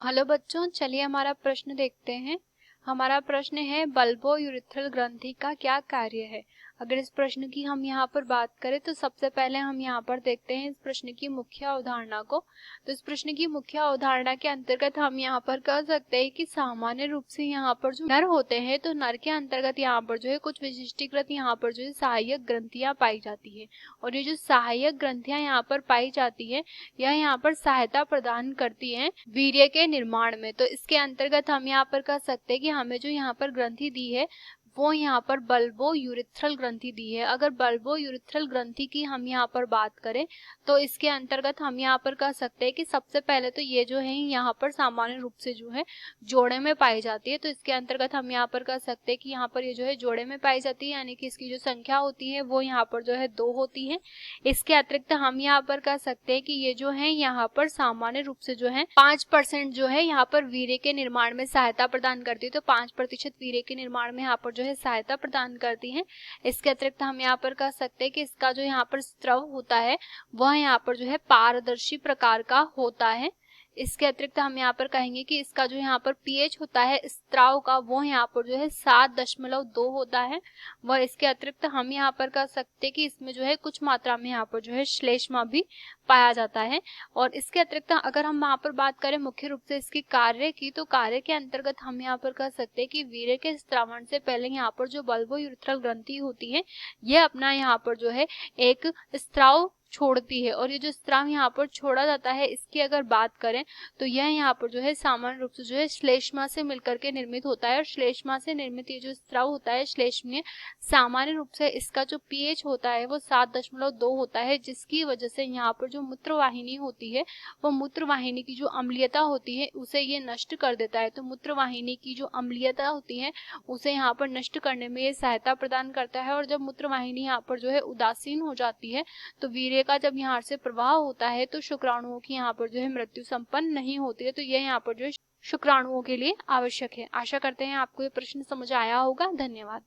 Hello बच्चों, चलिए हमारा प्रश्न देखते हैं। हमारा प्रश्न है बल्बो यूरेथ्रल ग्रंथि का क्या कार्य है। अगर इस प्रश्न की हम यहाँ पर बात करें तो सबसे पहले हम यहाँ पर देखते हैं इस प्रश्न की मुख्य अवधारणा को। तो इस प्रश्न की मुख्य अवधारणा के अंतर्गत हम यहाँ पर कह सकते हैं कि सामान्य रूप से यहाँ पर जो नर होते हैं तो नर के अंतर्गत यहाँ पर जो है कुछ विशिष्टीकृत यहाँ पर जो है सहायक ग्रंथियां पाई जाती है। और ये जो सहायक ग्रंथियां यहाँ पर पाई जाती है यह यहाँ पर सहायता प्रदान करती हैं वीर्य के निर्माण में। तो इसके अंतर्गत हम यहाँ पर कह सकते हैं कि हमें जो यहाँ पर ग्रंथि दी है वो यहाँ पर बल्बो यूरेथ्रल ग्रंथि दी है। अगर बल्बो यूरेथ्रल ग्रंथि की हम यहाँ पर बात करें तो इसके अंतर्गत हम यहाँ पर कह सकते हैं कि सबसे पहले तो ये जो है यहाँ पर सामान्य रूप से जो है जोड़े में पाई जाती है। तो इसके अंतर्गत हम यहाँ पर कह सकते हैं कि यहाँ पर ये जो है जोड़े में पाई जाती है, यानी कि इसकी जो संख्या होती है वो यहाँ पर जो है 2 होती है। इसके अतिरिक्त हम यहाँ पर कह सकते हैं कि ये जो है यहाँ पर सामान्य रूप से जो है 5% जो है यहाँ पर वीर्य के निर्माण में सहायता प्रदान करती है। तो 5% वीर्य के निर्माण में यहाँ पर जो है सहायता प्रदान करती है। इसके अतिरिक्त हम यहाँ पर कह सकते हैं कि इसका जो यहाँ पर स्रव होता है वह यहाँ पर जो है पारदर्शी प्रकार का होता है। इसके अतिरिक्त हम यहाँ पर कहेंगे कि इसका जो यहाँ पर पीएच होता है स्त्राव का वो यहाँ पर जो है 7.2 होता है। वह इसके अतिरिक्त हम यहाँ पर कह सकते हैं कि इसमें जो है कुछ मात्रा में यहाँ पर जो है श्लेष्मा भी पाया जाता है। और इसके अतिरिक्त अगर हम यहाँ पर बात करें मुख्य रूप से इसकी कार्य की, तो कार्य के अंतर्गत हम यहाँ पर कह सकते हैं कि वीर्य के स्त्रावण से पहले यहाँ पर जो बल्बो यूरेथ्रल ग्रंथि होती है यह अपना यहाँ पर जो है एक स्त्राव छोड़ती है। और ये जो स्त्राव यहाँ पर छोड़ा जाता है इसकी अगर बात करें तो यह यहाँ पर जो है सामान्य रूप से जो है श्लेष्मा से मिलकर के निर्मित होता है। और श्लेष्मा से निर्मित ये जो स्त्राव होता है श्लेष्मीय, सामान्य रूप से इसका जो पीएच होता है वो 7.2 होता है, जिसकी वजह से यहाँ पर जो मूत्रवाहिनी होती है वो मूत्रवाहिनी की जो अम्लीयता होती है उसे ये नष्ट कर देता है। तो मूत्रवाहिनी की जो अम्लीयता होती है उसे यहाँ पर नष्ट करने में ये सहायता प्रदान करता है। और जब मूत्रवाहिनी यहाँ पर जो है उदासीन हो जाती है तो वीर्य का जब यहाँ से प्रवाह होता है तो शुक्राणुओं की यहाँ पर जो है मृत्यु संपन्न नहीं होती है। तो यह यहाँ पर जो है शुक्राणुओं के लिए आवश्यक है। आशा करते हैं आपको ये प्रश्न समझ आया होगा। धन्यवाद।